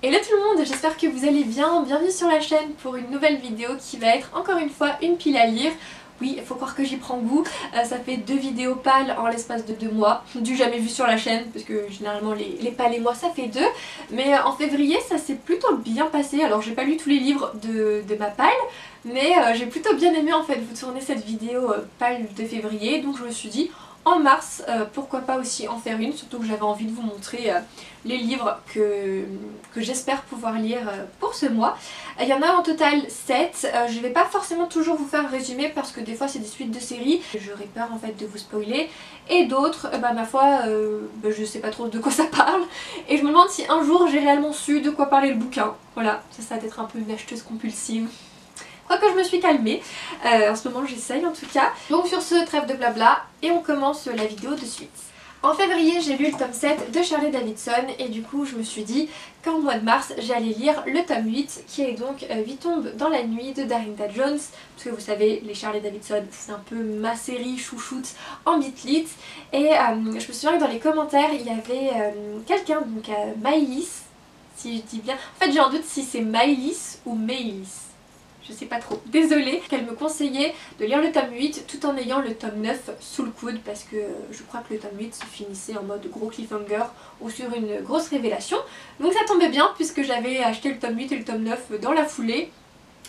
Hello tout le monde, j'espère que vous allez bien, bienvenue sur la chaîne pour une nouvelle vidéo qui va être encore une fois une pile à lire. Oui, il faut croire que j'y prends goût, ça fait 2 vidéos pâles en l'espace de 2 mois, du jamais vu sur la chaîne parce que généralement les pâles et moi ça fait 2. Mais en février ça s'est plutôt bien passé, alors j'ai pas lu tous les livres de ma pâle, mais j'ai plutôt bien aimé en fait vous tourner cette vidéo pâle de février, donc je me suis dit en mars, pourquoi pas aussi en faire une, surtout que j'avais envie de vous montrer les livres que j'espère pouvoir lire pour ce mois. Il y en a en total 7, je vais pas forcément toujours vous faire un résumé parce que des fois c'est des suites de séries, j'aurais peur en fait de vous spoiler, et d'autres, ma foi, je sais pas trop de quoi ça parle, et je me demande si un jour j'ai réellement su de quoi parlait le bouquin. Voilà, ça d'être un peu une acheteuse compulsive. Que je me suis calmée, en ce moment j'essaye en tout cas. Donc sur ce, trêve de blabla et on commence la vidéo de suite. En février j'ai lu le tome 7 de Shirley Davidson et du coup je me suis dit qu'en mois de mars j'allais lire le tome 8 qui est donc 8 tombes dans la nuit de Darintha Jones, parce que vous savez les Shirley Davidson c'est un peu ma série chouchoute en beat-lit, et je me souviens que dans les commentaires il y avait quelqu'un, donc Maïlis, si je dis bien, en fait j'ai un doute si c'est Maïlis ou Maïlis. Je sais pas trop, désolée, qu'elle me conseillait de lire le tome 8 tout en ayant le tome 9 sous le coude parce que je crois que le tome 8 se finissait en mode gros cliffhanger ou sur une grosse révélation. Donc ça tombait bien puisque j'avais acheté le tome 8 et le tome 9 dans la foulée.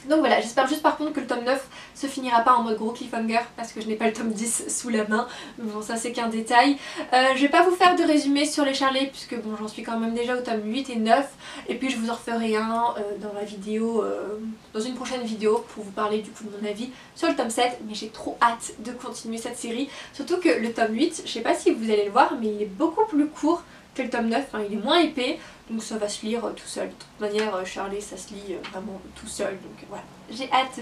Donc voilà, j'espère juste par contre que le tome 9 se finira pas en mode gros cliffhanger parce que je n'ai pas le tome 10 sous la main. Bon, ça c'est qu'un détail. Je vais pas vous faire de résumé sur les Shirley puisque bon, j'en suis quand même déjà au tome 8 et 9. Et puis je vous en referai un dans la vidéo, dans une prochaine vidéo pour vous parler du coup de mon avis sur le tome 7. Mais j'ai trop hâte de continuer cette série. Surtout que le tome 8, je sais pas si vous allez le voir, mais il est beaucoup plus court que le tome 9, enfin, il est moins épais, donc ça va se lire tout seul. De toute manière, Shirley ça se lit vraiment tout seul, donc voilà. J'ai hâte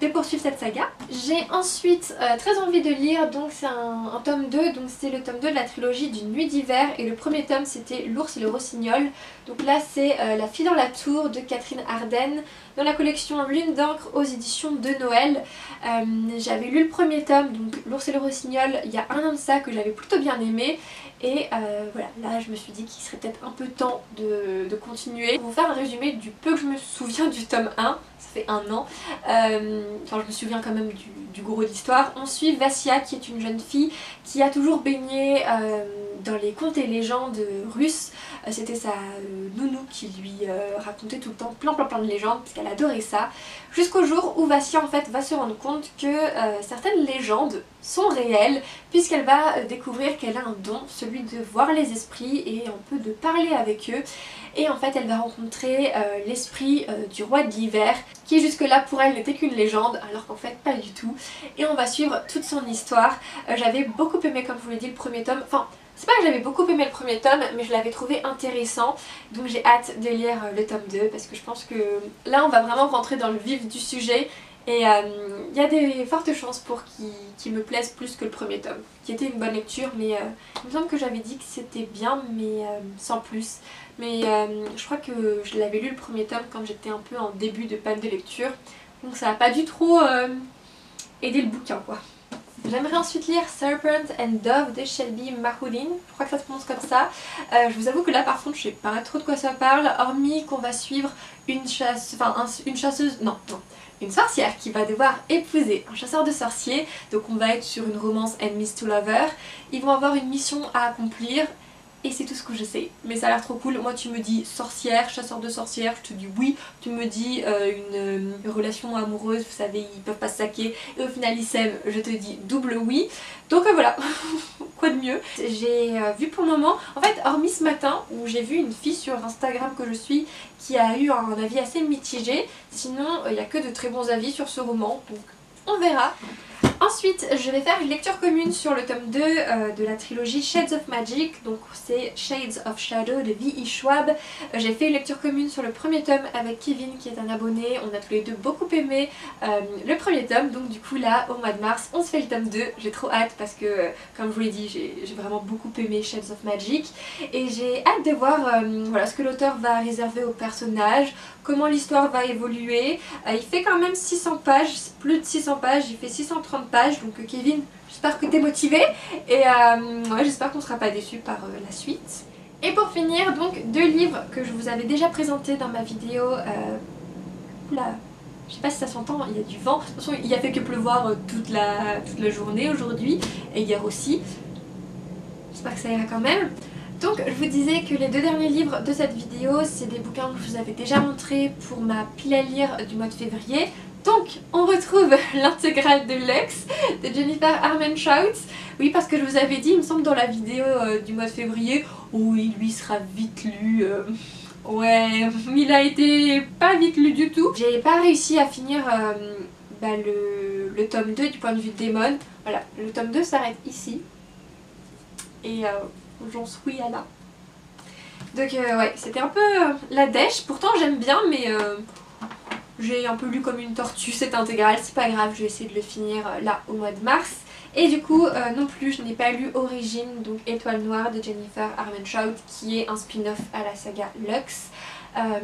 de poursuivre cette saga. J'ai ensuite très envie de lire, donc c'est un tome 2, donc c'est le tome 2 de la trilogie d'une nuit d'hiver, et le premier tome c'était L'ours et le rossignol. Donc là c'est La fille dans la tour de Catherine Arden, dans la collection Lune d'encre aux éditions de Noël. J'avais lu le premier tome, donc L'ours et le rossignol, il y a un an de ça, que j'avais plutôt bien aimé. Et voilà, là je me suis dit qu'il serait peut-être un peu temps de continuer. Pour vous faire un résumé du peu que je me souviens du tome 1, ça fait un an, enfin je me souviens quand même du gros de l'histoire. On suit Vassia qui est une jeune fille qui a toujours baigné dans les contes et légendes russes. C'était sa nounou qui lui racontait tout le temps plein de légendes parce qu'elle adorait ça. Jusqu'au jour où Vassia en fait va se rendre compte que certaines légendes sont réelles puisqu'elle va découvrir qu'elle a un don, celui de voir les esprits et un peu de parler avec eux. Et en fait elle va rencontrer l'esprit du roi de l'hiver qui jusque là pour elle n'était qu'une légende alors qu'en fait pas du tout. Et on va suivre toute son histoire. J'avais beaucoup aimé, comme je vous l'ai dit, le premier tome. Enfin, c'est pas que j'avais beaucoup aimé le premier tome, mais je l'avais trouvé intéressant. Donc j'ai hâte de lire le tome 2 parce que je pense que là on va vraiment rentrer dans le vif du sujet. Et il y a des fortes chances pour qu'il me plaise plus que le premier tome, qui était une bonne lecture, mais il me semble que j'avais dit que c'était bien, mais sans plus. Mais je crois que je l'avais lu le premier tome quand j'étais un peu en début de panne de lecture, donc ça n'a pas dû trop aider le bouquin quoi. J'aimerais ensuite lire Serpent and Dove de Shelby Mahoulin, je crois que ça se prononce comme ça. Je vous avoue que là par contre je sais pas trop de quoi ça parle, hormis qu'on va suivre une une sorcière qui va devoir épouser un chasseur de sorciers. Donc on va être sur une romance enemies to lover. Ils vont avoir une mission à accomplir et c'est tout ce que je sais. Mais ça a l'air trop cool. Moi tu me dis sorcière, chasseur de sorcières, je te dis oui. Tu me dis une relation amoureuse, vous savez ils peuvent pas se saquer et au final ils s'aiment, je te dis double oui. Donc voilà, quoi de mieux. J'ai vu pour le moment, en fait hormis ce matin où j'ai vu une fille sur Instagram que je suis qui a eu un avis assez mitigé, sinon il n'y a que de très bons avis sur ce roman, donc on verra. Ensuite, je vais faire une lecture commune sur le tome 2 de la trilogie Shades of Magic, donc c'est Shades of Shadow de V.E. Schwab. J'ai fait une lecture commune sur le premier tome avec Kevin qui est un abonné, on a tous les deux beaucoup aimé le premier tome, donc du coup là au mois de mars on se fait le tome 2, j'ai trop hâte parce que comme je vous l'ai dit j'ai vraiment beaucoup aimé Shades of Magic et j'ai hâte de voir voilà, ce que l'auteur va réserver aux personnages, comment l'histoire va évoluer. Il fait quand même 600 pages, plus de 600 pages, il fait 630 pages, donc Kevin, j'espère que t'es motivé et ouais, j'espère qu'on sera pas déçus par la suite. Et pour finir, donc 2 livres que je vous avais déjà présentés dans ma vidéo. Oula, je sais pas si ça s'entend, il y a du vent. De toute façon, il a fait que pleuvoir toute la journée aujourd'hui et hier aussi. J'espère que ça ira quand même. Donc je vous disais que les 2 derniers livres de cette vidéo, c'est des bouquins que je vous avais déjà montrés pour ma pile à lire du mois de février. Donc on retrouve l'intégrale de Lux de Jennifer Armentrout. Oui, parce que je vous avais dit, il me semble dans la vidéo du mois de février, oui, lui sera vite lu. Ouais, il a été pas vite lu du tout. J'ai pas réussi à finir le tome 2 du point de vue de Damon. Voilà, le tome 2 s'arrête ici. Et j'en suis à là. Donc ouais, c'était un peu la dèche. Pourtant j'aime bien, mais j'ai un peu lu comme une tortue cette intégrale. C'est pas grave, je vais essayer de le finir là au mois de mars. Et du coup, non plus, je n'ai pas lu Origine, donc Étoile Noire de Jennifer Armentrout, qui est un spin-off à la saga Lux. En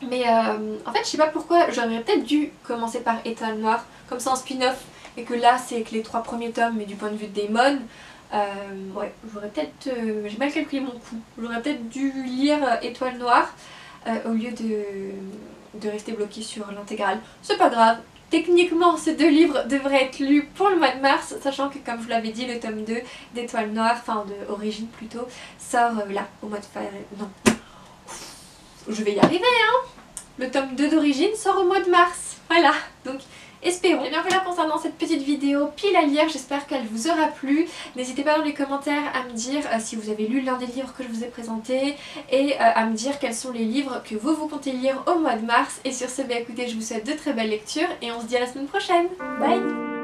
fait, je sais pas pourquoi, j'aurais peut-être dû commencer par Étoile Noire, comme ça en spin-off, et que là c'est que les 3 premiers tomes, mais du point de vue de Damon. Ouais, j'aurais peut-être... j'ai mal calculé mon coup. J'aurais peut-être dû lire Étoile Noire au lieu de rester bloquée sur l'intégrale. C'est pas grave. Techniquement, ces 2 livres devraient être lus pour le mois de mars, sachant que comme je vous l'avais dit, le tome 2 d'Étoile Noire, enfin de Origine plutôt, sort là, au mois de février. Non. Je vais y arriver, hein. Le tome 2 d'Origine sort au mois de mars. Voilà, donc... espérons. Et bien voilà concernant cette petite vidéo pile à lire, j'espère qu'elle vous aura plu. N'hésitez pas dans les commentaires à me dire si vous avez lu l'un des livres que je vous ai présentés et à me dire quels sont les livres que vous comptez lire au mois de mars. Et sur ce, écoutez, je vous souhaite de très belles lectures et on se dit à la semaine prochaine. Bye!